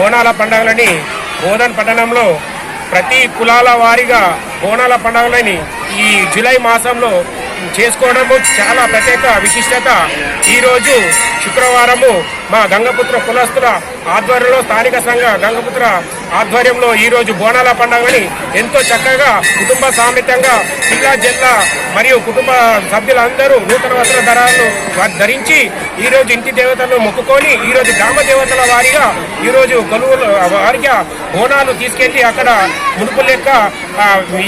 బోనాల పండుగలని బోధన్ పట్టణంలో ప్రతి కులాల వారీగా బోనాల పండుగలని ఈ జూలై మాసంలో చేసుకోవడము చాలా ప్రత్యేక విశిష్టత. ఈరోజు శుక్రవారము మా గంగపుత్ర కులస్తుల ఆధ్వర్యంలో స్థానిక సంఘ గంగపుత్ర ఆధ్వర్యంలో ఈరోజు బోనాల పండుగని ఎంతో చక్కగా కుటుంబ సామితంగా జిల్లా జిల్లా మరియు కుటుంబ సభ్యులందరూ నూతన వస్త్రధారాలను ధరించి ఈరోజు ఇంటి దేవతలను మొక్కుకొని ఈరోజు గ్రామ దేవతల వారిగా ఈరోజు కొలువుల వారిగా బోనాలు తీసుకెళ్లి అక్కడ ముడుపు లెక్క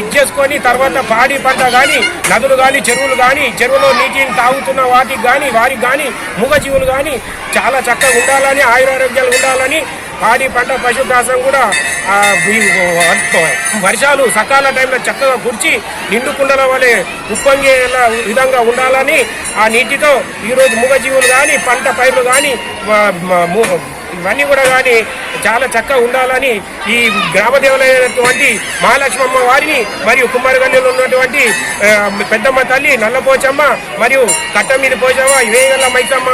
ఇచ్చేసుకొని తర్వాత పాడి పంట కానీ నదులు కానీ చెరువులు కానీ చెరువులో నీటిని తాగుతున్న వాటికి కానీ వారికి కానీ మూగజీవులు కానీ చాలా చక్కగా ఉండాలని ఆయురారోగ్యాలు ఉండాలని పాడి పంట పశుగ్రాసం కూడా వర్షాలు సకాల టైంలో చక్కగా కుర్చి నిండు కుండల వలె ఉప్పొంగే విధంగా ఉండాలని ఆ నీటితో ఈరోజు మూగజీవులు కానీ పంట పైర్లు కానీ ఇవన్నీ కూడా కానీ చాలా చక్కగా ఉండాలని ఈ గ్రామదేవులైనటువంటి మహాలక్ష్మమ్మ వారిని మరియు కుమారగల్లిలో ఉన్నటువంటి పెద్దమ్మ తల్లి నల్లపోచమ్మ మరియు కట్టమీది పోచమ్మ వేగల మైసమ్మ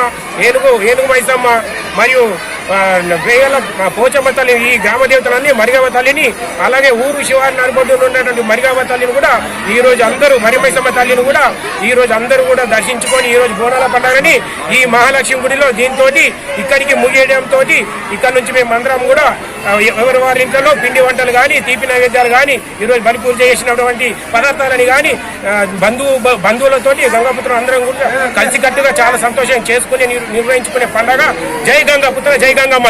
ఏనుగు మైసమ్మ మరియు వేగల పోచమ్మ తల్లి ఈ గ్రామ దేవతలన్నీ మరిగమ్మ తల్లిని అలాగే ఊరు శివారి నడిబొడ్డులో ఉన్నటువంటి మరిగమ్మ తల్లిని కూడా ఈరోజు అందరూ మరిమైసమ్మ తల్లిని కూడా ఈరోజు అందరూ కూడా దర్శించుకొని ఈరోజు బోనాల పండుగని ఈ మహాలక్ష్మి గుడిలో దీంతో ఇక్కడికి ముగియడంతో ఇక్కడ నుంచి మేము అందరం కూడా ఎవరి వారి ఇంట్లో పిండి వంటలు కానీ తీపి నైవేద్యాలు కానీ ఈరోజు బలి పూజ చేసినటువంటి పదార్థాలని కానీ బంధువులతోటి గంగాపుత్రం అందరం కూడా కలిసికట్టుగా చాలా సంతోషం చేసుకుని నిర్వహించుకునే పండుగ. జై గంగాపుత్ర, జై గంగమ్మ.